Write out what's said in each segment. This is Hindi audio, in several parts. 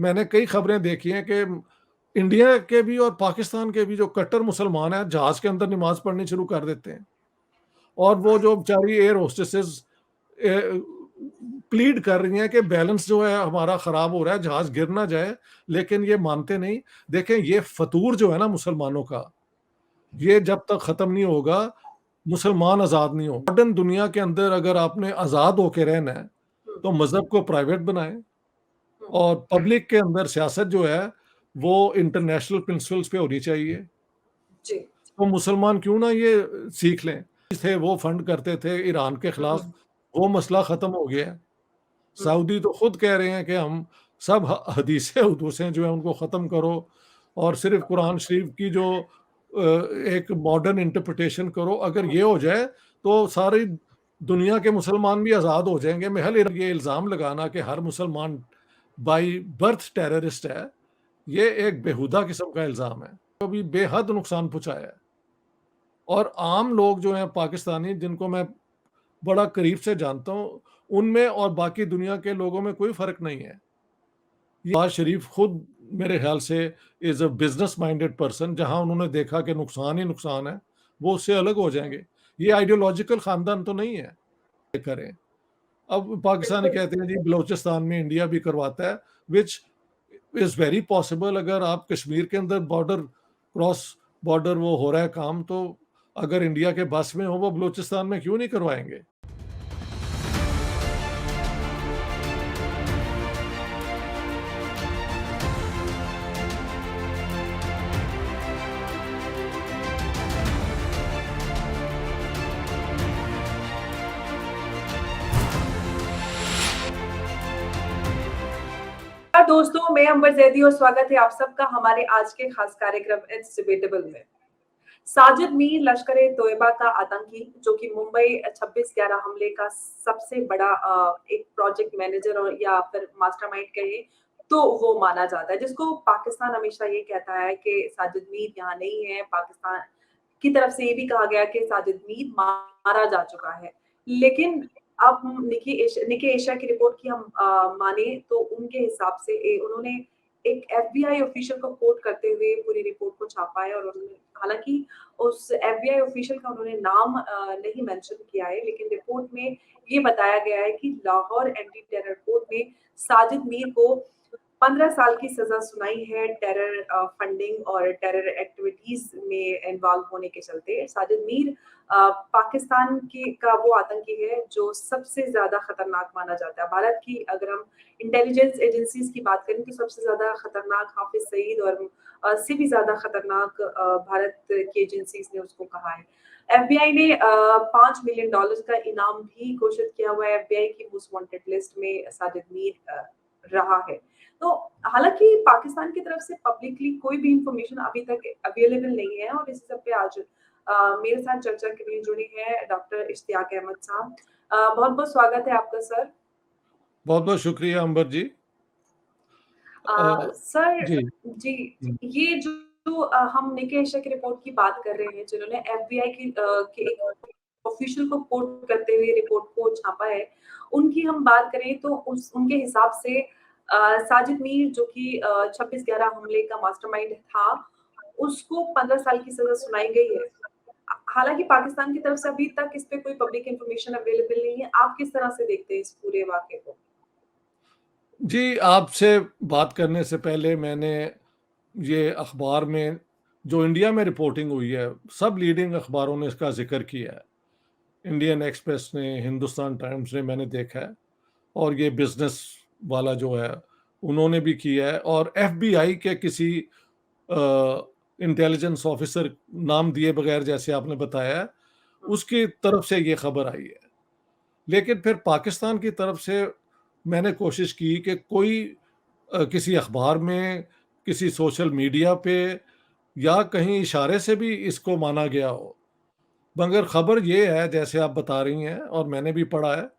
मैंने कई खबरें देखी हैं कि इंडिया के भी और पाकिस्तान के भी जो कट्टर मुसलमान हैं, जहाज़ के अंदर नमाज़ पढ़नी शुरू कर देते हैं। और वो जो बेचारी एयर होस्टेसेस प्लीड कर रही हैं कि बैलेंस जो है हमारा खराब हो रहा है, जहाज गिर ना जाए, लेकिन ये मानते नहीं। देखें, ये फतूर जो है ना मुसलमानों का, ये जब तक खत्म नहीं होगा, मुसलमान आज़ाद नहीं होंगे। मॉडर्न दुनिया के अंदर अगर आपने आज़ाद होके रहना है, हुँ, तो मज़हब को प्राइवेट बनाएँ हुँ, और पब्लिक के अंदर सियासत जो है, वो इंटरनेशनल प्रिंसिपल्स पे होनी चाहिए। जी। तो मुसलमान क्यों ना ये सीख लें। थे वो फंड करते थे ईरान के हुँ, खिलाफ, हुँ, वो मसला ख़त्म हो गया है। हुँ, सऊदी तो खुद कह रहे हैं कि हम सब हदीसें उदूसें जो हैं उनको ख़त्म करो और सिर्फ़ कुरान शरीफ की जो एक मॉडर्न इंटरप्रिटेशन करो। अगर ये हो जाए तो सारी दुनिया के मुसलमान भी आज़ाद हो जाएँगे। महज ये इल्ज़ाम लगाना कि हर मुसलमान बाय बर्थ टेररिस्ट है, ये एक बेहुदा किस्म का इल्ज़ाम है। तो अभी बेहद नुकसान पहुँचाया है। और आम लोग जो हैं पाकिस्तानी, जिनको मैं बड़ा करीब से जानता हूँ, उनमें और बाकी दुनिया के लोगों में कोई फ़र्क नहीं है। नवाज़ शरीफ खुद मेरे ख़्याल से is a business minded person, जहाँ उन्होंने देखा कि नुकसान ही नुकसान है, वो उससे अलग हो जाएँगे। ये आइडियोलॉजिकल ख़ानदान तो नहीं है, ये करें। अब पाकिस्तानी बिल्कुल। कहते हैं जी बलूचिस्तान में इंडिया भी करवाता है, व्हिच इज़ वेरी पॉसिबल। अगर आप कश्मीर के अंदर क्रॉस बॉर्डर वो हो रहा है काम, तो अगर इंडिया के बस में हो, वो बलूचिस्तान में क्यों नहीं करवाएँगे? दोस्तों, मैं अंबर ज़ैदी और स्वागत है आप सबका हमारे आज के खास कार्यक्रम इट्स डिबेटेबल में। साजिद मीर लश्कर-ए-तोयबा का आतंकी, जो कि मुंबई 26/11 हमले का सबसे बड़ा एक प्रोजेक्ट मैनेजर और या फिर मास्टरमाइंड कहें, तो वो माना जाता है, जिसको पाकिस्तान हमेशा ये कहता है कि साजिद मीर यहाँ नहीं है। पाकिस्तान की तरफ से ये भी कहा गया कि साजिद मीर मारा जा चुका है। लेकिन अब हम निकी एशिया की रिपोर्ट की हम माने तो उनके हिसाब से उन्होंने एक एफबीआई ऑफिशियल को कोट करते हुए पूरी रिपोर्ट को छापा है और उन्होंने हालाँकि उस एफबीआई ऑफिशियल का उन्होंने नाम नहीं मेंशन किया है, लेकिन रिपोर्ट में ये बताया गया है कि लाहौर एंटी टेरर कोर्ट ने साजिद मीर को 15 साल की सज़ा सुनाई है टेरर फंडिंग और टेरर एक्टिविटीज़ में इन्वॉल्व होने के चलते। साजिद मीर पाकिस्तान का वो आतंकी है जो सबसे ज़्यादा खतरनाक माना जाता है। भारत की अगर हम इंटेलिजेंस एजेंसीज़ की बात करें तो सबसे ज़्यादा खतरनाक हाफ़िज़ सईद और से भी ज़्यादा खतरनाक भारत की एजेंसीज़ ने उसको कहा है। एफबीआई ने $5 मिलियन का इनाम भी घोषित किया हुआ है। एफबीआई की मोस्ट वांटेड लिस्ट में साजिद मीर रहा है। तो हालाँकि पाकिस्तान की तरफ से पब्लिकली कोई भी इन्फॉर्मेशन अभी तक अवेलेबल नहीं है और इसी सब पे आज मेरे साथ चर्चा के लिए जुड़े हैं डॉक्टर इश्तियाक अहमद साहब। बहुत-बहुत स्वागत है आपका सर। बहुत-बहुत शुक्रिया अंबर जी। अ, सर जी। जी, हुँ। ये जो हम निके एशिया की रिपोर्ट की बात कर रहे हैं जिन्होंने एफबीआई के एक ऑफिशियल को कोट करते हुए रिपोर्ट को छापा है, उनकी हम बात करें तो उस उनके हिसाब से साजिद मीर जो कि 26/11 हमले का मास्टरमाइंड था, उसको 15 साल की सज़ा सुनाई गई है। हालाँकि पाकिस्तान की तरफ से अभी तक इस पे कोई पब्लिक इन्फॉर्मेशन अवेलेबल नहीं है। आप किस तरह से देखते हैं इस पूरे वाक़ये को? जी, आपसे बात करने से पहले मैंने ये अखबार में जो इंडिया में रिपोर्टिंग हुई है, सब लीडिंग अखबारों ने इसका ज़िक्र किया है। इंडियन एक्सप्रेस ने, हिंदुस्तान टाइम्स ने, मैंने देखा है, और ये बिज़नेस वाला जो है, उन्होंने भी किया है, और एफबीआई के किसी इंटेलिजेंस ऑफिसर नाम दिए बगैर, जैसे आपने बताया है, हुँ, उसकी तरफ से ये खबर आई है। लेकिन फिर पाकिस्तान की तरफ से मैंने कोशिश की कि कोई किसी अखबार में, किसी सोशल मीडिया पे या कहीं इशारे से भी इसको माना गया हो। मगर खबर ये है, जैसे आप बता रही हैं और मैंने भी पढ़ा है,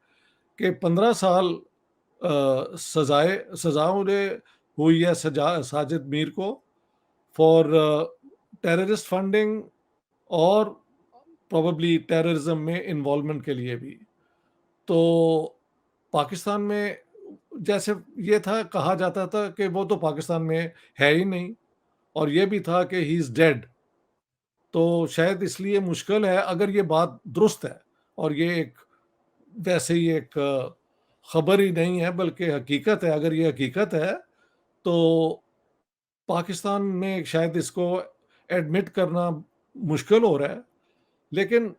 कि 15 साल सज़ा उन्हें हुई है साजिद मीर को फॉर टेररिस्ट फंडिंग और प्रोबेबली टेररिज्म में इन्वॉल्वमेंट के लिए भी। तो पाकिस्तान में जैसे ये था, कहा जाता था कि वो तो पाकिस्तान में है ही नहीं, और ये भी था कि ही इज़ डेड। तो शायद इसलिए मुश्किल है, अगर ये बात दुरुस्त है और ये एक वैसे ही एक खबर ही नहीं है बल्कि हकीकत है, अगर ये हकीकत है तो पाकिस्तान में शायद इसको एडमिट करना मुश्किल हो रहा है। लेकिन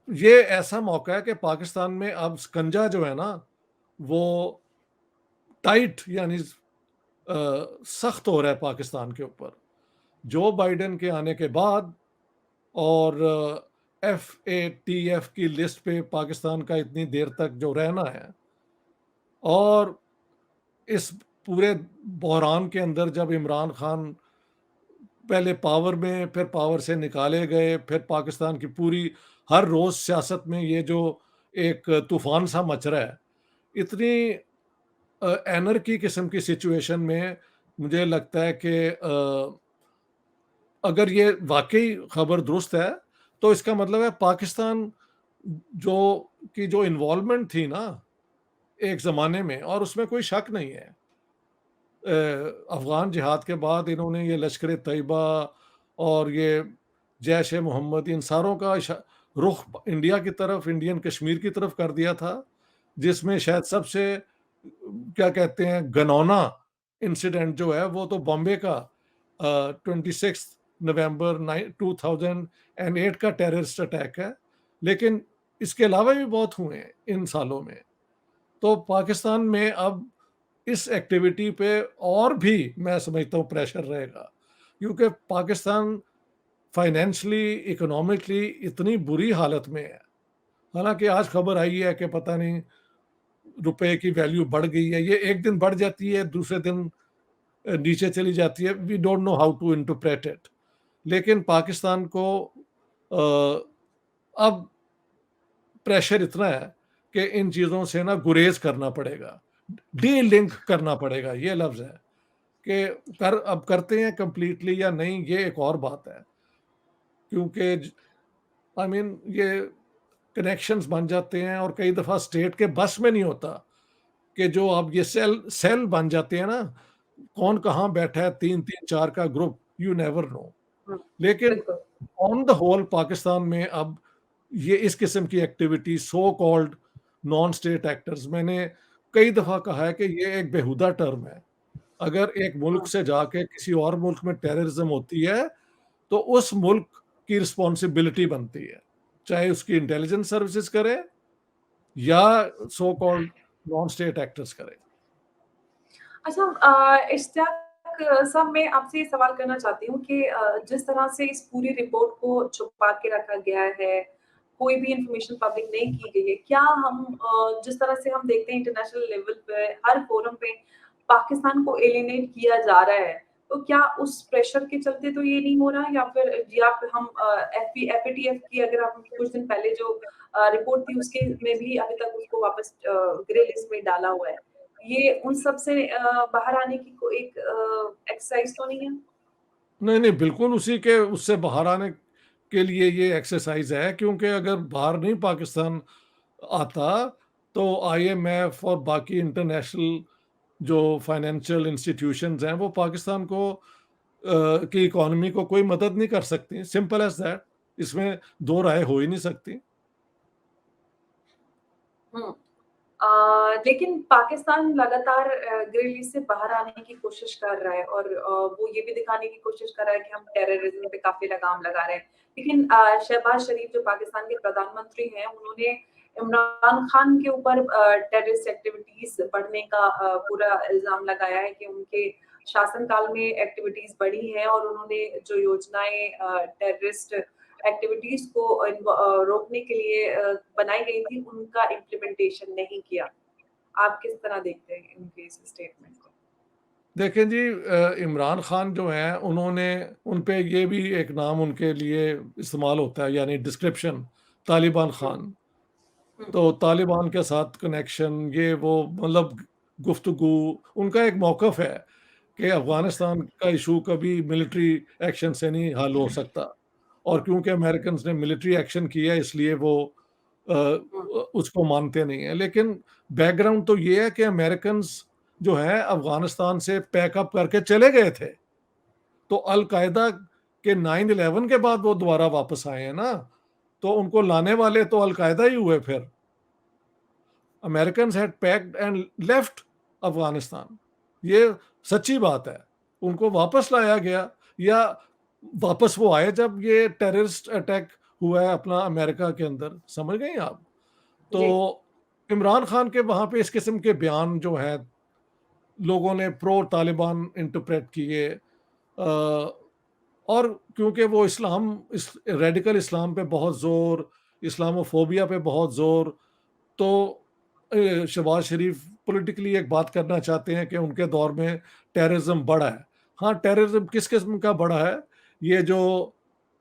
ये ऐसा मौका है कि पाकिस्तान में अब शिकंजा जो है ना, वो टाइट यानी सख्त हो रहा है पाकिस्तान के ऊपर। जो बाइडेन के आने के बाद और एफएटीएफ की लिस्ट पे पाकिस्तान का इतनी देर तक जो रहना है, और इस पूरे बहरान के अंदर जब इमरान खान पहले पावर में, फिर पावर से निकाले गए, फिर पाकिस्तान की पूरी हर रोज़ सियासत में ये जो एक तूफ़ान सा मच रहा है, इतनी एनर्की किस्म की सिचुएशन में मुझे लगता है कि अगर ये वाक़ई खबर दुरुस्त है, तो इसका मतलब है पाकिस्तान जो की जो इन्वॉल्वमेंट थी ना एक ज़माने में, और उसमें कोई शक नहीं है। अफ़गान जिहाद के बाद इन्होंने ये लश्कर-ए-तैयबा और ये जैश-ए-मोहम्मद, इन सारों का रुख इंडिया की तरफ, इंडियन कश्मीर की तरफ कर दिया था, जिसमें शायद सबसे क्या कहते हैं घिनौना इंसिडेंट जो है वो तो बॉम्बे का 26 नवंबर 2008 का टेररिस्ट अटैक है। लेकिन इसके अलावा भी बहुत हुए हैं इन सालों में। तो पाकिस्तान में अब इस एक्टिविटी पे और भी मैं समझता हूँ प्रेशर रहेगा, क्योंकि पाकिस्तान फाइनेंशियली, इकोनॉमिकली इतनी बुरी हालत में है। हालाँकि आज खबर आई है कि पता नहीं रुपए की वैल्यू बढ़ गई है, ये एक दिन बढ़ जाती है, दूसरे दिन नीचे चली जाती है, we don't know how to interpret it. लेकिन पाकिस्तान को अब प्रेशर इतना है कि इन चीज़ों से ना गुरेज़ करना पड़ेगा, डी-लिंक करना पड़ेगा, ये लफ्ज़ है कि अब करते हैं कंप्लीटली या नहीं, ये एक और बात है। क्योंकि आई मीन ये कनेक्शंस बन जाते हैं, और कई दफ़ा स्टेट के बस में नहीं होता कि जो अब ये सेल सेल बन जाते हैं ना, कौन कहाँ बैठा है, 3-3 4 का ग्रुप, यू नेवर नो। हुँ, लेकिन बिल्कुल। ऑन द होल पाकिस्तान में अब ये इस किस्म की activity, so called non state actors, मैंने कई दफ़ा कहा है कि ये एक बेहुदा टर्म है। अगर एक मुल्क हुँ। से जाके किसी और मुल्क में टेररिज्म होती है, तो उस मुल्क की रिस्पॉन्सिबिलिटी बनती है, चाहे उसकी इंटेलिजेंस सर्विसेज करे या so called non state actors करें। अच्छा इश्तियाक साहब मैं आपसे ये सवाल करना चाहती हूँ कि जिस तरह से इस पूरी रिपोर्ट को छुपा के रखा गया है, कोई भी इन्फॉर्मेशन पब्लिक नहीं की गई है, क्या हम जिस तरह से हम देखते हैं इंटरनेशनल लेवल पे हर फोरम पे पाकिस्तान को एलिनेट किया जा रहा है, तो क्या उस प्रेशर के चलते तो ये नहीं हो रहा या फिर हम एफएटीएफ की अगर हम कुछ दिन पहले जो रिपोर्ट थी उसके में भी अभी तक उसको वापस ग्रे लिस्ट में डाला हुआ है। ये उन सब से बाहर आने की एक एक्सरसाइज तो नहीं है? नहीं, नहीं, बिल्कुल उसी के उससे बाहर आने के लिए ये एक्सरसाइज़ है, क्योंकि अगर बाहर नहीं पाकिस्तान आता, तो आईएमएफ और बाकी इंटरनेशनल जो फाइनेंशियल इंस्टीट्यूशंस हैं, वो पाकिस्तान को की इकोनॉमी को कोई मदद नहीं कर सकती, सिंपल एज़ दैट। इसमें 2 राय हो ही नहीं सकती। हुँ। लेकिन पाकिस्तान लगातार ग्रे लिस्ट से बाहर आने की कोशिश कर रहा है और वो ये भी दिखाने की कोशिश कर रहा है कि हम टेररिज्म पे काफ़ी लगाम लगा रहे हैं। लेकिन शहबाज शरीफ जो पाकिस्तान के प्रधानमंत्री हैं, उन्होंने इमरान खान के ऊपर टेररिस्ट एक्टिविटीज़ बढ़ने का पूरा इल्ज़ाम लगाया है कि उनके शासनकाल में एक्टिविटीज़ बढ़ी हैं और उन्होंने जो योजनाएँ टेररिस्ट एक्टिविटीज़ को रोकने के लिए बनाई गई थी, उनका इम्प्लीमेंटेशन नहीं किया। आप किस तरह देखते हैं इनके इस स्टेटमेंट को? देखें जी, इमरान खान जो हैं, उन्होंने उन पे ये भी एक नाम उनके लिए इस्तेमाल होता है, यानी डिस्क्रिप्शन, तालिबान हुँ, खान। हुँ, तो तालिबान के साथ कनेक्शन, ये वो मतलब गुफ्तगू, उनका एक मौक़िफ़ है कि हुँ, अफ़गानिस्तान का इश्यू कभी मिलिट्री एक्शन से नहीं हल हो सकता, और क्योंकि अमेरिकन्स ने मिलिट्री एक्शन किया, इसलिए वो हम्म, उसको मानते नहीं है। लेकिन बैकग्राउंड तो ये है कि अमेरिकन्स जो है अफगानिस्तान से पैकअप करके चले गए थे। तो अल-कायदा के 9/11 के बाद वो दोबारा वापस आए हैं ना, तो उनको लाने वाले तो अल-कायदा ही हुए फिर। Americans had packed and left Afghanistan. ये सच्ची बात है। उनको वापस लाया गया, या वापस वो आए जब ये टेररिस्ट अटैक हुआ है अपना अमेरिका के अंदर, समझ गई आप? तो जी, इमरान खान के वहाँ पे इस किस्म के बयान जो हैं, लोगों ने प्रो तालिबान इंटरप्रेट किए, और क्योंकि वो रेडिकल इस्लाम पे बहुत ज़ोर, इस्लामोफोबिया पे बहुत ज़ोर, तो शहबाज शरीफ पॉलिटिकली एक बात करना चाहते हैं कि उनके दौर में टेररिज्म बढ़ा है। हाँ, टेररिज्म किस किस्म का बढ़ा है? ये जो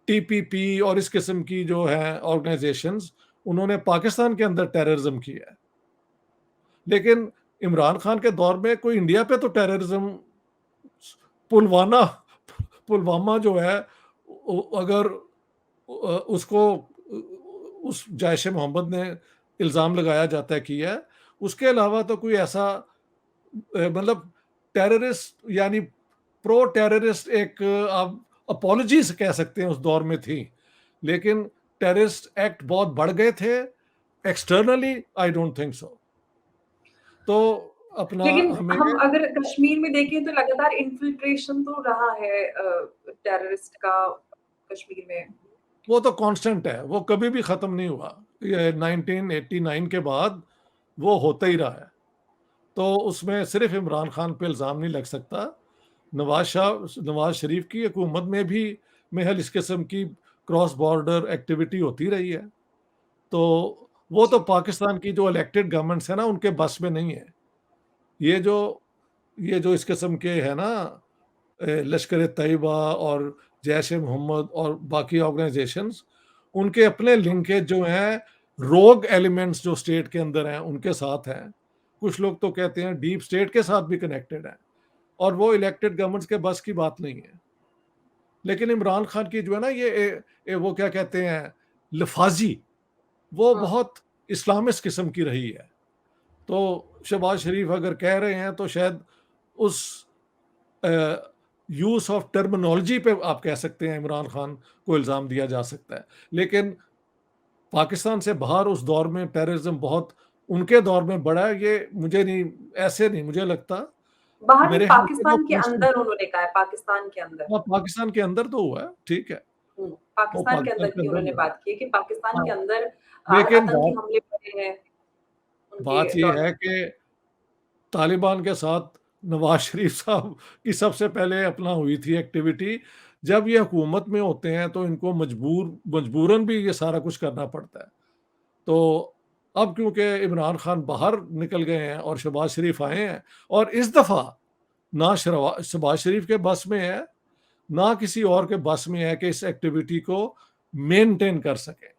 टीपीपी और इस किस्म की जो है ऑर्गेनाइजेशंस, उन्होंने पाकिस्तान के अंदर टेररिज्म किया है। लेकिन इमरान खान के दौर में कोई इंडिया पे तो टेररिज्म, पुलवामा पुलवामा जो है, अगर उसको उस जैश ए मोहम्मद ने इल्ज़ाम लगाया जाता है किया है, उसके अलावा तो कोई ऐसा मतलब टेररिस्ट यानी प्रो टेररिस्ट एक आप अपॉलजीज़ कह सकते हैं उस दौर में थी। लेकिन टेररिस्ट एक्ट बहुत बढ़ गए थे, externally I don't think so. तो अपना लेकिन हमें हम अगर कश्मीर में देखें तो लगातार इन्फिल्ट्रेशन तो रहा है टेररिस्ट का कश्मीर में। वो तो कांस्टेंट है, वो कभी भी खत्म नहीं हुआ। ये 1989 के बाद वो होता ही रहा है। तो उसमें सिर्फ इमरान खान पे इल्ज़ाम नहीं लग सकता। नवाज़ शरीफ की हुकूमत में भी महज इस किस्म की क्रॉस बॉर्डर एक्टिविटी होती रही है। तो वो तो जी, पाकिस्तान की जो इलेक्टेड गवर्नमेंट्स है ना, उनके बस में नहीं है। ये जो ये जो इस किस्म के है ना, लश्कर-ए-तैयबा और जैश-ए-मोहम्मद और बाकी ऑर्गेनाइजेशंस, उनके अपने लिंकेज जो हैं, रोग एलिमेंट्स जो स्टेट के अंदर हैं, उनके साथ हैं। कुछ लोग तो कहते हैं डीप स्टेट के साथ भी कनेक्टेड हैं, और वो इलेक्टेड गवर्नमेंट्स के बस की बात नहीं है। लेकिन इमरान खान की जो है ना, वो क्या कहते हैं, लफाजी, वो हाँ, बहुत इस्लामिस्ट किस्म की रही है। तो शहबाज शरीफ अगर कह रहे हैं तो शायद उस यूज़ ऑफ टर्मिनोलॉजी पे आप कह सकते हैं इमरान खान को इल्ज़ाम दिया जा सकता है। लेकिन पाकिस्तान से बाहर उस दौर में टेररिज्म बहुत उनके दौर में बढ़ा है, ये मुझे नहीं, ऐसे नहीं मुझे लगता। बाहर नहीं मेरे ख्याल से वो पाकिस्तान के अंदर उन्होंने कहा है, पाकिस्तान के अंदर। हाँ, पाकिस्तान के अंदर तो हुआ है, ठीक है, वो पाकिस्तान के पाकिस्तान अंदर के की अंदर उन्होंने हुआ है। बात की है कि पाकिस्तान के हाँ, अंदर लेकिन आतंकी हमले बढ़े हैं उनके बात ये दौर है में। कि तालिबान के साथ नवाज़ शरीफ साहब की सबसे पहले अपना हुई थी एक्टिविटी। जब ये हुकूमत में होते हैं तो इनको मजबूरन भी ये सारा कुछ करना पड़ता है। तो अब क्योंकि इमरान खान बाहर निकल गए हैं और शहबाज शरीफ आए हैं, और इस दफ़ा ना शहबाज शरीफ के बस में है, ना किसी और के बस में है कि इस एक्टिविटी को मेंटेन कर सकें।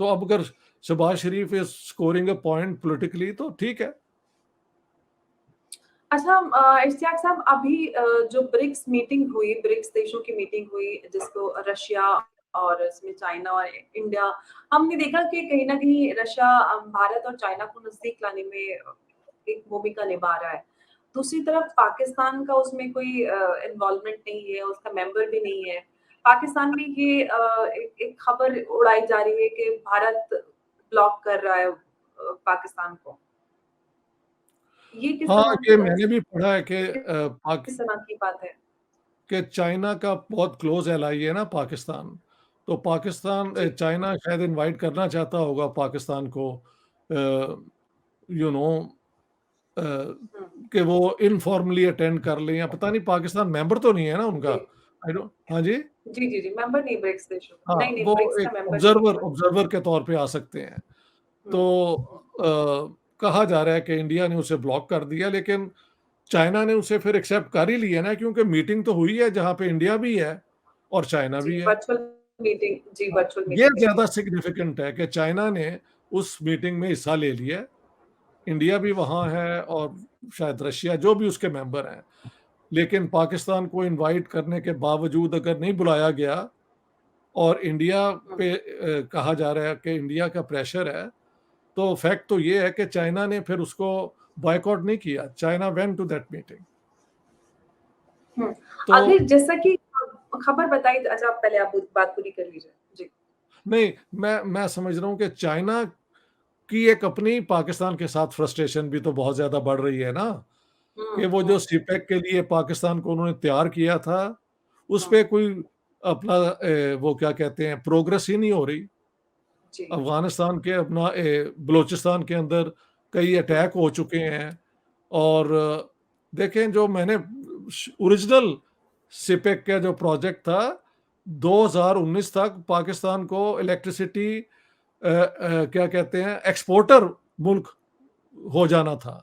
तो अब अगर Shehbaz Sharif is scoring a point politically तो ठीक है। अच्छा इश्तियाक साहब अभी जो ब्रिक्स मीटिंग हुई, ब्रिक्स देशों की मीटिंग हुई जिसको रशिया और इसमें चाइना और इंडिया, हमने देखा कि कहीं न कहीं रशिया भारत और चाइना को नज़दीक लाने में एक भूमिका निभा रहा है। दूसरी तरफ पाकिस्तान का उसमें कोई इन्वॉल्वमेंट नहीं है, उसका मेंबर भी नहीं है। पाकिस्तान में ये एक खबर उड़ाई जा रही है कि भारत ब्लॉक कर रहा है पाकिस्तान को। ये किस हाँ, तरह ये मैंने भी पढ़ा है कि किस तरह की बात है? चाइना का बहुत क्लोज़ एलाई है ना पाकिस्तान। तो जी। चाइना शायद इनवाइट करना चाहता होगा पाकिस्तान को, यू नो, अ, हुँ। कि वो इनफॉर्मली अटेंड कर लें, या पता नहीं, पाकिस्तान मेंबर तो नहीं है ना उनका। जी। आई डोंट हाँ जी? जी, जी, जी, मेंबर नहीं ब्रिक्स देशों का। हाँ, नहीं, नहीं, वो ब्रिक्स का एक मेंबर नहीं है ऑब्जर्वर कोई। ऑब्जर्वर के तौर पे आ सकते हैं। हुँ, तो कहा जा रहा है कि इंडिया ने उसे ब्लॉक कर दिया, लेकिन चाइना ने उसे फिर एक्सेप्ट कर ही लिया ना, क्योंकि मीटिंग तो हुई है जहाँ पे इंडिया भी है और चाइना जी, भी है। वर्चुअल मीटिंग जी, हाँ, वर्चुअल ये मीटिंग हुई थी। ज़्यादा सिग्निफिकेंट है कि चाइना ने उस मीटिंग में हिस्सा ले लिया है, इंडिया भी वहाँ है और शायद रशिया, जो भी उसके मेंबर हैं। लेकिन पाकिस्तान को इनवाइट करने के बावजूद अगर नहीं बुलाया गया, और इंडिया हुँ। पे कहा जा रहा है कि इंडिया का प्रेशर है, तो फैक्ट तो ये है कि चाइना ने फिर उसको बॉयकॉट नहीं किया, China went to that meeting. हुँ। तो अगर जैसा कि खबर बताई, अच्छा पहले आप बात पूरी कर लीजिए। जी। नहीं, मैं समझ रहा हूँ कि चाइना की एक अपनी पाकिस्तान के साथ फ्रस्ट्रेशन भी तो बहुत ज़्यादा बढ़ रही है ना, हुँ, कि वो जो हुँ, सीपेक के लिए पाकिस्तान को उन्होंने तैयार किया था, उस हुँ। पे कोई अपना वो क्या कहते हैं, प्रोग्रेस ही नहीं हो रही। जी। अफ़गानिस्तान के अपना बलूचिस्तान के अंदर कई हुँ, अटैक हो चुके हैं और देखें जो मैंने ओरिजिनल सिपेक का जो प्रोजेक्ट था 2019 तक पाकिस्तान को इलेक्ट्रिसिटी क्या कहते हैं एक्सपोर्टर मुल्क हो जाना था।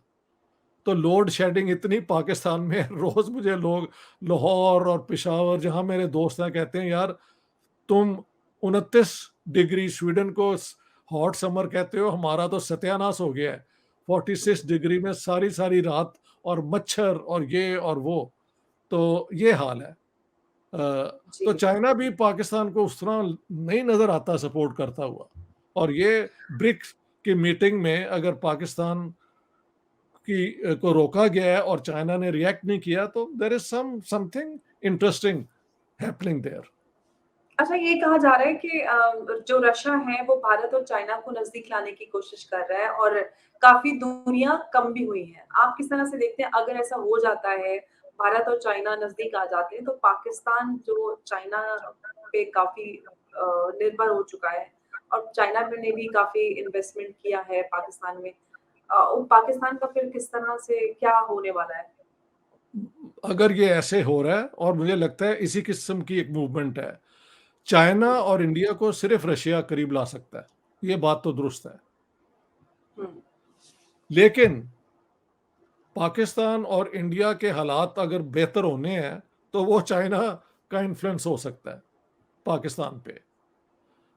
तो लोड शेडिंग इतनी पाकिस्तान में है, रोज़ मुझे लोग लाहौर और पेशावर जहाँ मेरे दोस्त हैं कहते हैं यार तुम 29 डिग्री स्वीडन को हॉट समर कहते हो, हमारा तो सत्यानाश हो गया है। हुँ। 46 डिग्री में सारी-सारी रात और मच्छर और ये और वो, तो ये हाल है। जी। तो चाइना भी पाकिस्तान को उस तरह नहीं नज़र आता सपोर्ट करता हुआ और ये ब्रिक्स की मीटिंग में अगर पाकिस्तान को रोका गया है और चाइना ने रिएक्ट नहीं किया तो there is something interesting happening there. अच्छा, ये कहा जा रहा है कि जो रशिया है वो भारत और चाइना को नज़दीक लाने की कोशिश कर रहा है और काफ़ी दूरियाँ कम भी हुई हैं। आप किस तरह से देखते हैं, अगर ऐसा हो जाता है, भारत और चाइना नज़दीक आ जाते हैं, तो पाकिस्तान जो चाइना पे काफ़ी निर्भर हो चुका है और चाइना ने भी काफ़ी इन्वेस्टमेंट किया है पाकिस्तान में। पाकिस्तान का फिर किस तरह से क्या होने वाला है? अगर ये ऐसे हो रहा है और मुझे लगता है इसी किस्म की एक मूवमेंट है, चाइना हुँ, और इंडिया को सिर्फ रशिया करीब ला सकता है, ये बात तो दुरुस्त है। हुँ, लेकिन पाकिस्तान और इंडिया के हालात अगर बेहतर होने हैं, तो वो चाइना का इन्फ्लुएंस हो सकता है पाकिस्तान पे।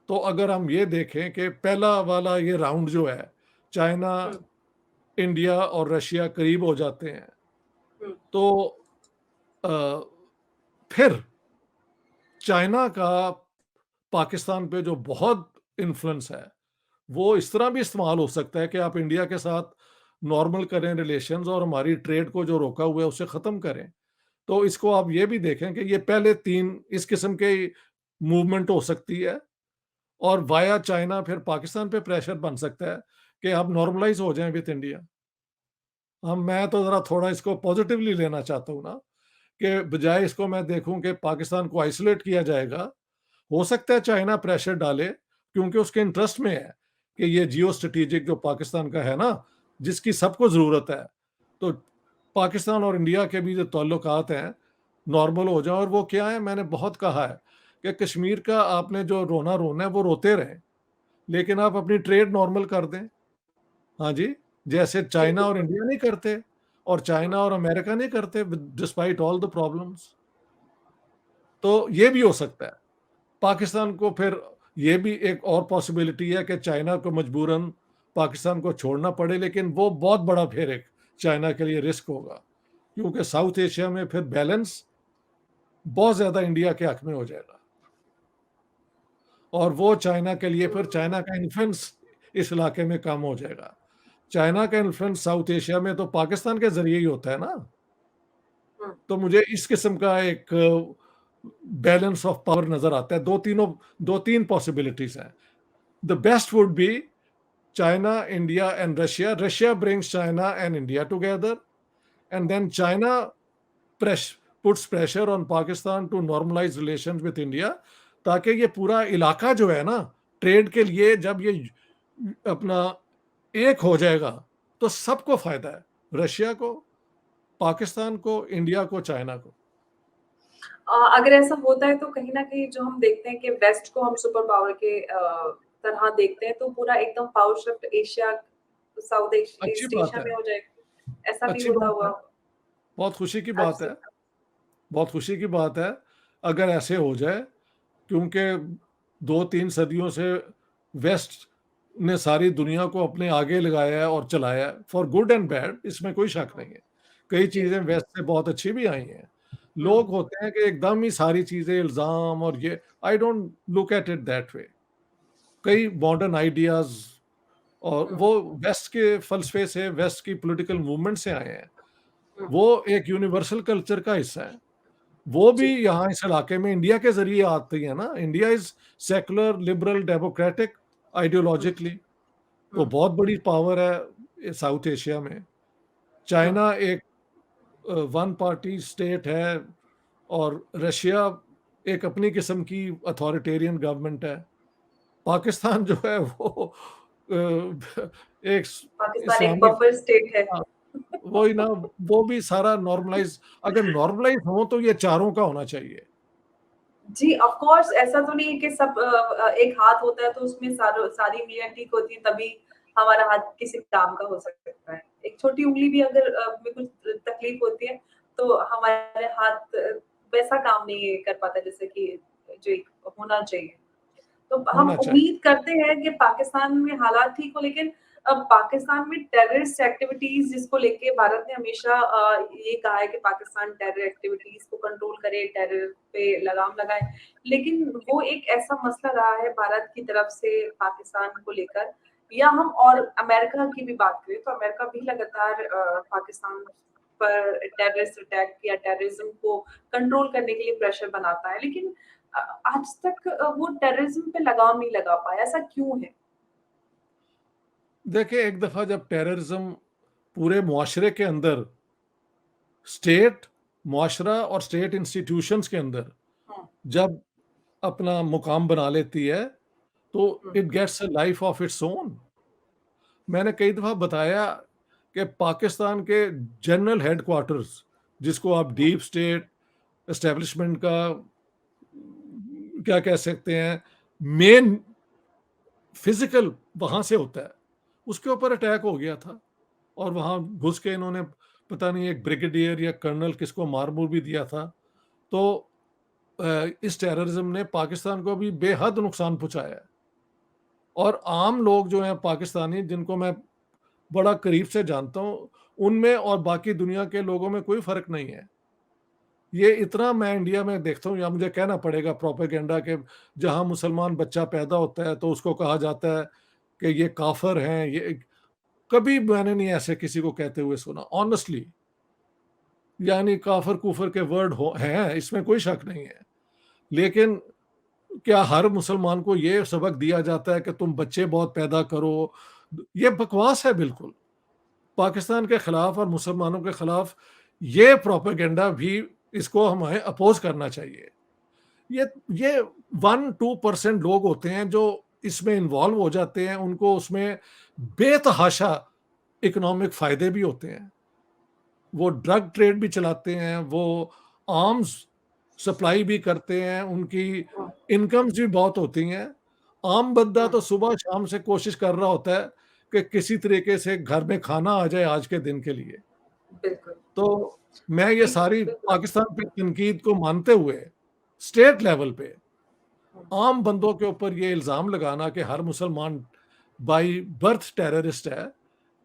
तो अगर हम ये देखें कि पहला वाला ये राउंड जो है, चाइना, हुँ, इंडिया और रशिया करीब हो जाते हैं, हुँ, तो अ, फिर चाइना का पाकिस्तान पे जो बहुत इन्फ्लुएंस है, वो इस तरह भी इस्तेमाल हो सकता है कि आप इंडिया के साथ नॉर्मल करें रिलेशंस और हमारी ट्रेड को जो रोका हुआ है, उसे ख़त्म करें। तो इसको आप ये भी देखें कि ये पहले 3 इस किस्म के मूवमेंट हो सकती है और वाया चाइना फिर पाकिस्तान पे प्रेशर बन सकता है कि आप नॉर्मलाइज़ हो जाएँ विथ इंडिया। मैं तो ज़रा थोड़ा इसको पॉज़िटिवली लेना चाहता हूँ ना, कि बजाय इसको मैं देखूँ कि पाकिस्तान को आइसोलेट किया जाएगा, हो सकता है चाइना प्रेशर डाले क्योंकि उसके इंटरेस्ट में है कि ये जियो स्ट्रैटेजिक जो पाकिस्तान का है ना, जिसकी सबको ज़रूरत है। तो पाकिस्तान और इंडिया के भी जो ताल्लुकात हैं, नॉर्मल हो जाएँ और वो क्या है मैंने बहुत कहा है कि कश्मीर का आपने जो रोना-रोना है वो रोते रहें, लेकिन आप अपनी ट्रेड नॉर्मल कर दें। हाँ जी, जैसे जी, चाइना और बिल्कुल। इंडिया नहीं करते और हुँ, चाइना और अमेरिका नहीं करते डिस्पाइट ऑल द प्रॉब्लम्स। तो ये भी हो सकता है। पाकिस्तान को फिर ये भी एक और पॉसिबिलिटी है कि चाइना को मजबूरन पाकिस्तान को छोड़ना पड़े, लेकिन वो बहुत बड़ा फिर एक चाइना के लिए रिस्क होगा, क्योंकि साउथ एशिया में फिर बैलेंस बहुत ज़्यादा इंडिया के हक में हो जाएगा और वो चाइना के लिए फिर हुँ, चाइना का इन्फ्लुएंस इस इलाके में कम हो जाएगा। चाइना का इन्फ्लुएंस साउथ एशिया में तो पाकिस्तान के ज़रिए ही होता है ना। हुँ। तो मुझे इस किस्म का एक बैलेंस ऑफ पावर नज़र आता है। 2-3 पॉसिबिलिटीज़ हैं। The best would be China, India, and Russia. Russia brings China and India together, and then China puts pressure on Pakistan to normalize relations with India, ताकि ये पूरा इलाका जो है ना ट्रेड के लिए जब ये अपना एक हो जाएगा तो सबको फायदा है, रशिया को, पाकिस्तान को, इंडिया को, चाइना को। अगर ऐसा होता है तो कहीं न कहीं जो हम देखते हैं कि वेस्ट को हम सुपर पावर के तरह देखते हैं, तो पूरा एकदम पावर शिफ्ट एशिया, साउथ अच्छी ईस्ट बात एशिया है, में हो जाएगा। ऐसा भी अच्छी होता बात है, हुआ बहुत खुशी की बात अच्छा। है, बहुत खुशी की बात है अगर ऐसे हो जाए, क्योंकि 2-3 सदियों से वेस्ट ने सारी दुनिया को अपने आगे लगाया है और चलाया है, फॉर गुड एंड बैड, इसमें कोई शक नहीं है। कई जी। चीज़ें वेस्ट से बहुत अच्छी भी आई हैं, लोग होते हैं कि एकदम ही सारी चीजें इल्जाम और ये, I don't look at it that way. कई मॉडर्न आइडियाज और वो वेस्ट के फलसफे से, वेस्ट की पॉलिटिकल मूवमेंट से आए हैं। वो एक यूनिवर्सल कल्चर का हिस्सा है। वो भी जी। यहाँ इस इलाके में इंडिया के ज़रिए आती है ना। India is secular, liberal, democratic ideologically. तो बहुत बड़ी पावर है साउथ एशिया में। चाइना एक वन पार्टी स्टेट है और रशिया एक अपनी किस्म की अथॉरिटेरियन गवर्नमेंट है। पाकिस्तान जो है वो एक पाकिस्तान एक इस्लामिक, बफर स्टेट है। हाँ, वही ना, वो भी सारा नॉर्मलाइज, अगर नॉर्मलाइज हो तो ये चारों का होना चाहिए। जी, ऑफ कोर्स ऐसा तो नहीं है कि सब एक हाथ होता है तो उसमें सारी उंगलियां ठीक होती हैं तभी हमारा हाथ किसी काम का हो सकता है। एक छोटी उंगली भी अगर में कुछ तकलीफ होती है तो हमारे हाथ वैसा काम नहीं कर पाता जैसे कि जो एक होना चाहिए। तो हम होना चाहिए। उम्मीद करते हैं कि पाकिस्तान में हालात ठीक हो, लेकिन अब पाकिस्तान में टेररिस्ट एक्टिविटीज जिसको लेके भारत ने हमेशा ये कहा है कि पाकिस्तान टेरर एक्टिविटीज को कंट्रोल करे, टेरर पे लगाम लगाए, लेकिन वो एक ऐसा मसला रहा है भारत की तरफ से पाकिस्तान को लेकर, या हम और अमेरिका की भी बात करें तो अमेरिका भी लगातार पाकिस्तान पर टेररिस्ट अटैक या टेररिज्म को कंट्रोल करने के लिए प्रेशर बनाता है, लेकिन आज तक वो टेररिज्म पे लगाम नहीं लगा पाया, ऐसा क्यों है? देखिए, एक दफ़ा जब टेररिज्म पूरे मुआशरे के अंदर, स्टेट, मुआशरा और स्टेट इंस्टीट्यूशंस के अंदर हुँ, जब अपना मुकाम बना लेती है, तो हुँ, it gets a life of its own. मैंने कई दफ़ा बताया कि पाकिस्तान के जनरल हेडक्वार्टर्स, जिसको आप हुँ, डीप स्टेट एस्टेब्लिशमेंट का क्या कह सकते हैं, मेन फिजिकल वहां से होता है, उसके ऊपर अटैक हो गया था। और वहां घुस के इन्होंने पता नहीं एक ब्रिगेडियर या कर्नल किसको मार मुर भी दिया था। तो इस टेररिज्म ने पाकिस्तान को भी बेहद नुकसान पहुंचाया है। और आम लोग जो हैं पाकिस्तानी, जिनको मैं बड़ा करीब से जानता हूँ, उनमें और बाकी दुनिया के लोगों में कोई फ़र्क नहीं है। ये इतना मैं इंडिया में देखता हूँ, या मुझे कहना पड़ेगा प्रोपेगेंडा, के जहाँ मुसलमान बच्चा पैदा होता है तो उसको कहा जाता है कि ये काफ़िर हैं, ये कभी मैंने नहीं ऐसे किसी को कहते हुए सुना, ऑनेस्टली। यानी काफ़िर-कुफ़र के वर्ड हो हैं, इसमें कोई शक नहीं है। लेकिन क्या हर मुसलमान को ये सबक दिया जाता है कि तुम बच्चे बहुत पैदा करो? ये बकवास है बिल्कुल। पाकिस्तान के खिलाफ और मुसलमानों के खिलाफ ये प्रोपेगेंडा भी, इसको हमें अपोज़ करना चाहिए। ये 1-2% लोग होते हैं जो इसमें इन्वॉल्व हो जाते हैं, उनको उसमें बेतहाशा इकोनॉमिक फ़ायदे भी होते हैं। वो ड्रग ट्रेड भी चलाते हैं, वो आर्म्स सप्लाई भी करते हैं, उनकी हुँ, इनकम्स भी बहुत होती हैं। आम बंदा हुँ, तो सुबह-शाम से कोशिश कर रहा होता है कि किसी तरीके से घर में खाना आ जाए आज के दिन के लिए। बिल्कुल। तो मैं ये जी, सारी बिल्कुल आप पाकिस्तान पे तनकीद को मानते हुए, स्टेट लेवल पे हुँ, आम बंदों के ऊपर ये इल्ज़ाम लगाना कि हर मुसलमान बाय बर्थ टेररिस्ट है,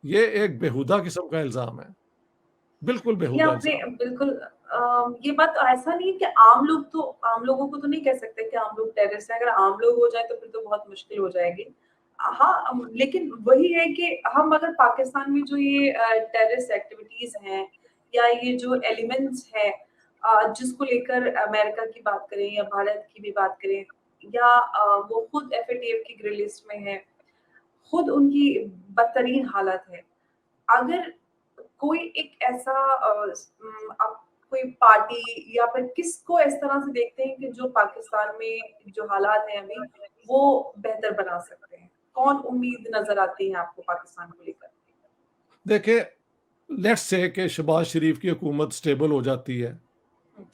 ये एक बेहुदा किस्म का इल्ज़ाम है। बिल्कुल ये बेहुदा आपने इल्ज़ाम है। बिल्कुल ये बात ऐसा नहीं है कि आम लोगों को तो नहीं कह सकते कि आम लोग टेररिस्ट हैं, अगर आम लोग हो जाए तो फिर तो बहुत मुश्किल हो जाएगी। हाँ, लेकिन वही है कि हम अगर पाकिस्तान में जो ये टेररिस्ट एक्टिविटीज़ हैं या ये जो एलिमेंट्स हैं जिसको लेकर अमेरिका की बात करें या भारत की भी बात करें या वो खुद एफएटीएफ की ग्रे लिस्ट में है, खुद उनकी बदतरीन हालत है। अगर कोई एक ऐसा आप कोई पार्टी या फिर किसको इस तरह से देखते हैं कि जो पाकिस्तान में जो हालात हैं अभी, वो बेहतर बना सकते हैं? कौन उम्मीद नज़र आती है आपको पाकिस्तान को लेकर? देखिए, लेट्स से कि शहबाज शरीफ की हुकूमत स्टेबल हो जाती है। हुँ,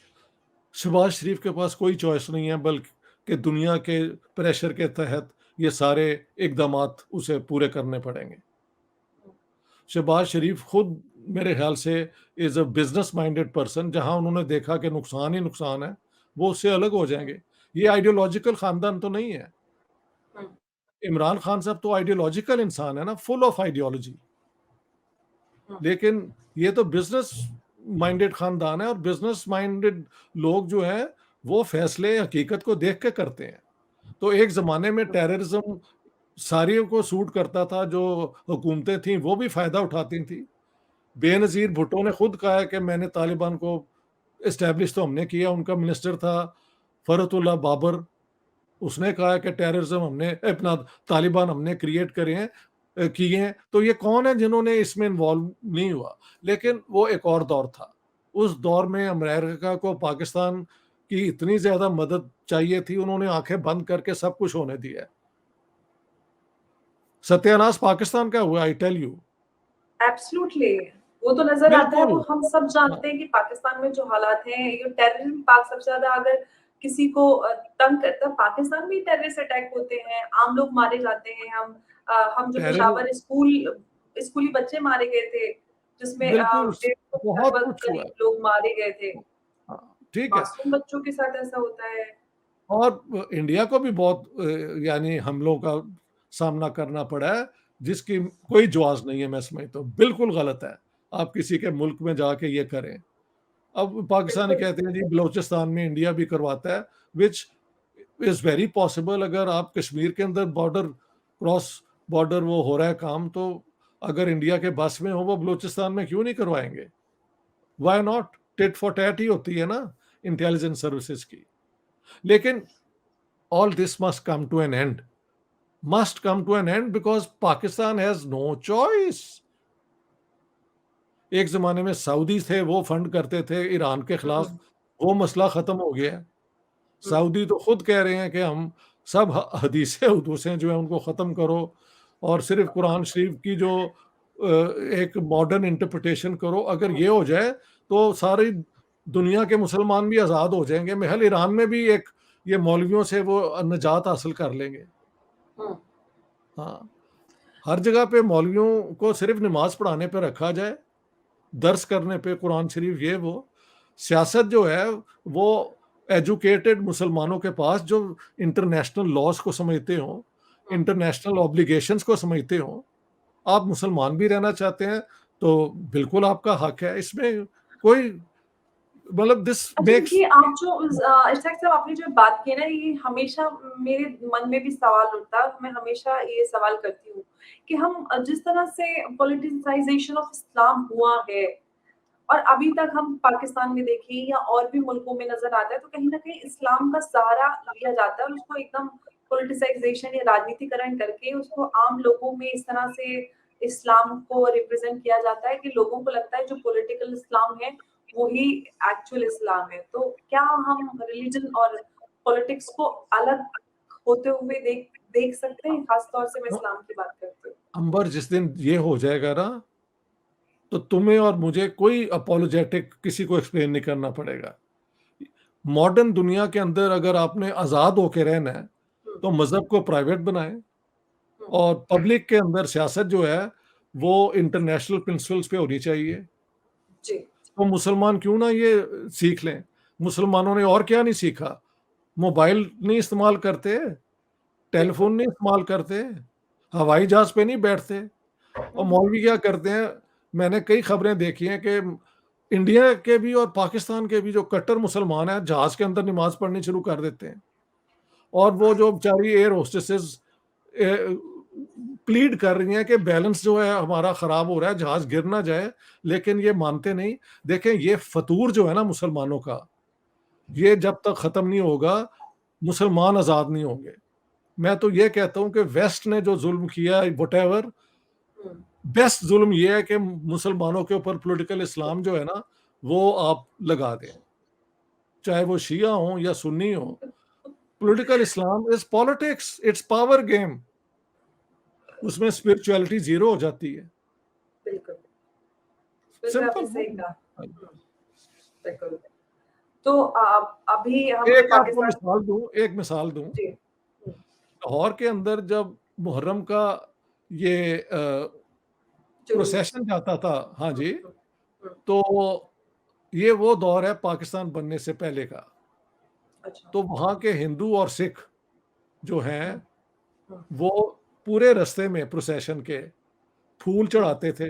शहबाज शरीफ के पास कोई चॉइस नहीं है, बल्कि दुनिया के प्रेशर के तहत ये सारे इकदामात उसे पूरे करने पड़ेंगे। हुँ, शहबाज शरीफ खुद मेरे ख्याल से is a business minded person, जहाँ उन्होंने देखा कि नुकसान ही नुकसान है, वो उससे अलग हो हुँ, जाएँगे। ये आइडियोलॉजिकल ख़ानदान तो नहीं है। हुँ, इमरान खान साहब तो आइडियोलॉजिकल इंसान है ना, फुल ऑफ आइडियोलॉजी। हुँ, लेकिन ये तो बिज़नेस माइंडेड खानदान है और बिजनेस माइंडेड लोग जो हैं वो फैसले हकीकत को देख के करते हैं। तो एक ज़माने में टेररिज्म सारियों को सूट करता था, जो हुकूमतें थीं वो भी फ़ायदा उठाती थीं। बेनज़ीर भुट्टो ने खुद कहा है कि मैंने तालिबान को एस्टैब्लिश तो हमने किया, उनका मिनिस्टर था फ़रहतुल्लाह बाबर, उसने कहा है कि टेररिज्म हमने अपना तालिबान हमने क्रिएट करे हैं किए हैं। तो ये कौन है जिन्होंने इसमें इन्वॉल्व नहीं हुआ? लेकिन वो एक और दौर था। उस दौर में अमेरिका को पाकिस्तान की इतनी ज़्यादा मदद चाहिए थी, उन्होंने आँखें बंद करके सब कुछ होने दिया है। सत्यानाश पाकिस्तान का हुआ, आई टेल यू। एब्सोल्युटली, वो तो नज़र आता है, बिल्कुल। वो हम सब हाँ, जानते हैं कि पाकिस्तान में जो हालात हैं, ये टेररिज्म पाक सबसे ज़्यादा अगर किसी को तंग करता है, पाकिस्तान में ही टेररिस्ट अटैक होते हैं, आम लोग मारे जाते हैं। हम जो टेरर पेशावर स्कूली बच्चे मारे गए थे, जिसमें बिल्कुल, 150 बहुत लगभग कुछ हुआ है। करीब लोग मारे गए थे। हाँ, ठीक है। मासूम बच्चों के साथ ऐसा होता है। और इंडिया को भी बहुत यानी हमलों का सामना करना पड़ा है, जिसकी कोई जवाज़ नहीं है मैं समझता हूँ। बिल्कुल गलत है, आप किसी के मुल्क में जाके ये करें। अब पाकिस्तानी बिल्कुल। कहते हैं जी बलूचिस्तान में इंडिया भी करवाता है, व्हिच इज़ वेरी पॉसिबल। अगर आप कश्मीर के अंदर क्रॉस बॉर्डर वो हो रहा है काम, तो अगर इंडिया के बस में हो, वो बलूचिस्तान में क्यों नहीं करवाएँगे? Why not? Tit for tat ही होती है ना इंटेलिजेंस सर्विसेज़ की। लेकिन all this must come to an end. Must come to an end because Pakistan has no choice. एक ज़माने में सऊदी थे, वो फंड करते थे ईरान के खिलाफ, हुँ, वो मसला ख़त्म हो गया है। हुँ, सऊदी तो खुद कह रहे हैं कि हम सब हदीसें-वदूसें जो हैं उनको ख़त्म करो और सिर्फ़ कुरान शरीफ की जो एक मॉडर्न इंटरप्रिटेशन करो। अगर ये हो जाए तो सारी दुनिया के मुसलमान भी आज़ाद हो जाएँगे। महल ईरान में भी एक ये मौलवियों से वो निजात हासिल कर लेंगे। हुँ। हाँ, हर जगह पे मौलवियों को सिर्फ़ नमाज़ पढ़ाने पे रखा जाए, दर्स करने पे कुरान शरीफ ये वो। सियासत जो है वो एजुकेटेड मुसलमानों के पास जो इंटरनेशनल लॉज़ को समझते हों, हुँ। इंटरनेशनल ऑब्लिगेशंस को समझते हों। आप मुसलमान भी रहना चाहते हैं, तो बिल्कुल आपका हक है। इसमें कोई मतलब दिस अच्छा, मेक्स ये आप जो इरशाद साहब आपने जो बात की है ना, ये हमेशा मेरे मन में भी सवाल उठता है। मैं हमेशा ये सवाल करती हूँ कि हम जिस तरह से पॉलिटिसाइज़ेशन ऑफ इस्लाम हुआ है और अभी तक हम पाकिस्तान में देखें या और भी मुल्कों में नज़र आता है, तो कहीं न कहीं इस्लाम का सहारा लिया जाता है और उसको एकदम पॉलिटिसाइज़ेशन या राजनीतिकरण करके उसको आम लोगों में इस तरह से इस्लाम को रिप्रेज़ेंट किया जाता है कि लोगों को लगता है जो पॉलिटिकल इस्लाम है, वही एक्चुअल इस्लाम है। तो क्या हम रिलिजन और पॉलिटिक्स को अलग होते हुए देख देख सकते हैं? ख़ास तौर से मैं इस्लाम की बात करती हूँ। अंबर जिस दिन ये हो जाएगा ना, तो तुम्हें और मुझे कोई अपोलोजेटिक किसी को एक्सप्लेन नहीं करना पड़ेगा। मॉडर्न दुनिया के अंदर अगर आपने आज़ाद होके रहना है, हुँ, तो मज़हब को प्राइवेट बनाएँ हुँ, और पब्लिक के अंदर सियासत जो है, वो इंटरनेशनल प्रिंसिपल्स पे होनी चाहिए। जी। तो मुसलमान क्यों ना ये सीख लें? मुसलमानों ने और क्या नहीं सीखा? मोबाइल नहीं इस्तेमाल करते, बिल्कुल। टेलीफ़ोन नहीं इस्तेमाल करते, हवाई जहाज़ पे नहीं बैठते और हुँ, मौलवी क्या करते हैं, मैंने कई खबरें देखी हैं कि इंडिया के भी और पाकिस्तान के भी जो कट्टर मुसलमान हैं, जहाज़ के अंदर नमाज़ पढ़नी शुरू कर देते हैं और वो जो बेचारी एयर होस्टेसेस प्लीड कर रही हैं कि बैलेंस जो है हमारा ख़राब हो रहा है, जहाज़ गिर ना जाए, लेकिन ये मानते नहीं। देखें, ये फ़तूर जो है ना मुसलमानों का, ये जब तक ख़त्म नहीं होगा, मुसलमान आज़ाद नहीं होंगे। मैं तो ये कहता हूँ कि वेस्ट ने जो ज़ुल्म किया व्हाटएवर, हुँ। बेस्ट ज़ुल्म ये है कि मुसलमानों के ऊपर पॉलिटिकल इस्लाम जो है ना, वो आप लगा दें। चाहे वो शिया हों या सुन्नी हों। Political Islam is politics, it's power game. उसमें स्पिरिचुअलिटी ज़ीरो हो जाती है। बिल्कुल, बिल्कुल सिंपल आपने है। सही कहा। हाँ, हुँ, बिल्कुल। तो अभी हम एक आपको पाकिस्तान मिसाल दूँ, एक मिसाल दूँ। जी। हुँ, लाहौर के अंदर जब मुहर्रम का ये जुलूस। प्रोसेशन जाता था, हाँ हुँ, जी, हुँ, हुँ, तो ये वो दौर है पाकिस्तान बनने से पहले का। अच्छा। तो वहाँ के हिंदू और सिख जो हुँ, हैं, हुँ, वो पूरे रास्ते में प्रोसेशन के फूल हुँ, चढ़ाते थे,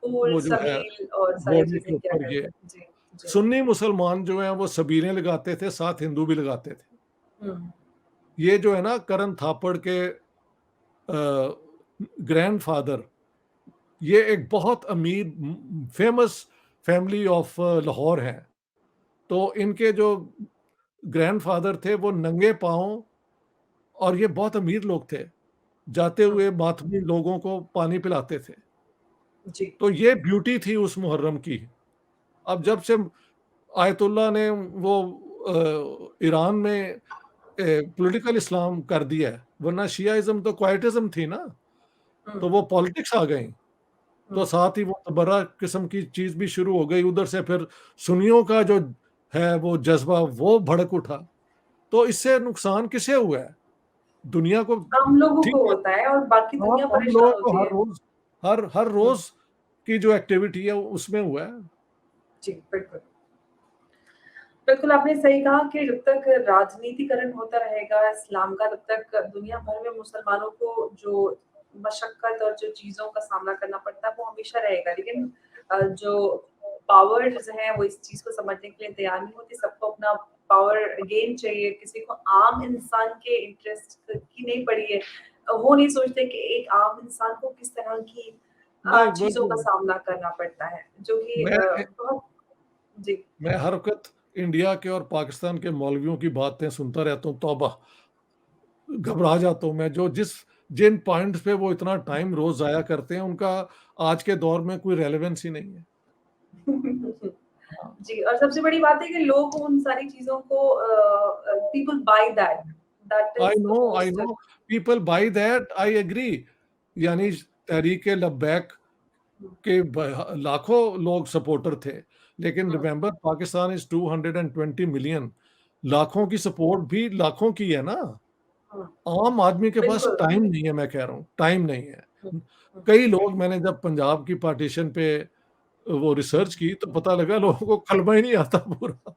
फूल, वो जो है सबील और सारी बॉडी के चीज़ें किया ऊपर ये करते थे। जी, जी। सुन्नी मुसलमान जो हैं वो सबीलें लगाते थे, साथ हिंदू भी लगाते थे। हुँ, ये जो है ना करण थापड़ के ग्रैंडफ़ादर, ये एक बहुत अमीर फेमस फैमिली ऑफ लाहौर हैं। तो इनके जो ग्रैंडफ़ादर थे वो नंगे पाँव, और ये बहुत अमीर लोग थे, जाते हुँ, हुए मातमी लोगों को पानी पिलाते थे। जी। तो ये ब्यूटी थी उस मुहर्रम की। अब जब से आयतुल्लाह ने वो ईरान में पॉलिटिकल इस्लाम कर दिया है, वरना शियाइज़्म तो क्वाइटिज़्म थी ना, हुँ, तो वो पॉलिटिक्स आ गई। तो हुँ। साथ ही वो तबर्रा किस्म की चीज़ भी शुरू हो गई, उधर से फिर सुन्नियों का जो है वो जज़्बा वो भड़क उठा। तो इससे नुकसान किसे हुआ है? दुनिया को। आम लोगों ठीक को है, होता है और बाकी हाँ, दुनिया हम लोगों परेशान को होती हर है। रोज़ हर हुँ, रोज़ की जो एक्टिविटी है उसमें हुआ है। जी, बिल्कुल। बिल्कुल, आपने सही कहा कि जब तक राजनीतिकरण होता रहेगा इस्लाम का, तब तक दुनिया भर में मुसलमानों को जो मशक्कत और जो चीज़ों का सामना करना पड़ता है, वो हमेशा रहेगा। लेकिन जो पावर्स हैं, वो इस चीज़ को समझने के लिए तैयार नहीं होती। सबको अपना पावर गेन चाहिए, किसी को आम इंसान के इंटरेस्ट की नहीं पड़ी है। वो नहीं सोचते कि एक आम इंसान को किस तरह की नहीं, चीज़ों का बिल्कुल। सामना करना पड़ता है, जो कि मैं बहुत जी। मैं हर वक़्त इंडिया के और पाकिस्तान के मौलवियों की बातें सुनता रहता हूँ, तौबा! घबरा जाता हूँ मैं, जो जिन पॉइंट्स पे वो इतना टाइम रोज़ ज़ाया करते हैं, उनका आज के दौर में कोई रेलेवेंस ही नहीं है। हाँ, जी, और सबसे बड़ी बात है कि लोग उन सारी चीज़ों को people by that, that is the I most know people by that, I agree. यानी तहरीक-ए-लब्बैक के लाखों लोग सपोर्टर थे, लेकिन हुँ, रिमेंबर पाकिस्तान इज़ 220 मिलियन, लाखों हुँ, की सपोर्ट भी लाखों की है ना। हुँ, आम आदमी के पास बिल्कुल। टाइम नहीं है, मैं कह रहा हूँ, टाइम नहीं है। हुँ, हुँ, कई लोग, मैंने जब पंजाब की पार्टीशन पे वो रिसर्च की तो पता लगा लोगों को कलमा ही नहीं आता पूरा।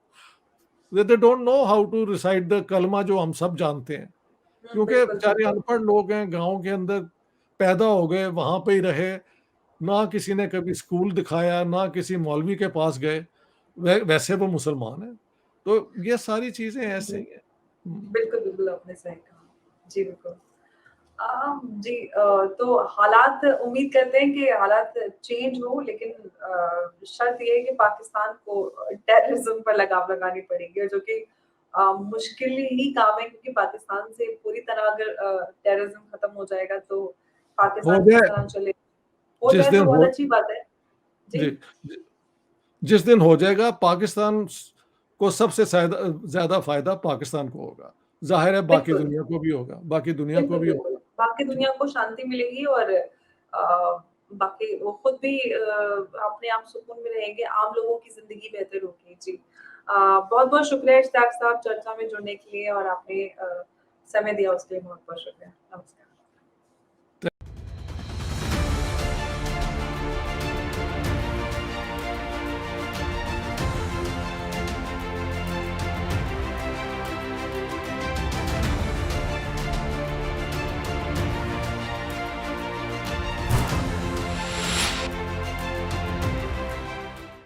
They don't know how to recite the kalma जो हम सब जानते हैं। हुँ, क्योंकि बिल्कुल, बेचारे बिल्कुल। अनपढ़ लोग हैं, गाँव के अंदर पैदा हो गए, वहाँ पे ही रहे, ना किसी ने कभी स्कूल दिखाया, ना किसी मौलवी के पास गए, वैसे वो मुसलमान हैं। तो ये सारी चीज़ें ऐसे हुँ, ही हैं। हुँ। बिल्कुल, बिल्कुल आपने सही कहा। जी, बिल्कुल। जी तो हालात उम्मीद करते हैं कि हालात चेंज हो लेकिन शर्त ये है कि पाकिस्तान को टेररिज्म पर लगाम लगानी पड़ेगी और जो कि मुश्किल ही काम है क्योंकि पाकिस्तान से पूरी तरह अगर टेररिज्म खत्म हो जाएगा तो हो पाकिस्तान किस तरह जाए, चले हो जिस जाए तो दिन बहुत हो अच्छी बात है। जी, जी, जि जिस दिन हो जाएगा, पाकिस्तान को सबसे ज़्यादा फ़ायदा पाकिस्तान को होगा। ज़ाहिर है बाकी बिल्कुल। दुनिया को भी होगा, बाकी दुनिया को बिल्कुल, भी बिल्कुल। होगा। बाकी जी, दुनिया को शांति मिलेगी और बाकी वो खुद भी अपने आप सुकून में रहेंगे, आम लोगों की ज़िंदगी बेहतर होगी। जी। बहुत-बहुत शुक्रिया इश्तियाक साहब चर्चा में जुड़ने के लिए और आपने समय दिया उसके लिए बहुत-बहुत शुक्रिया। नमस्कार।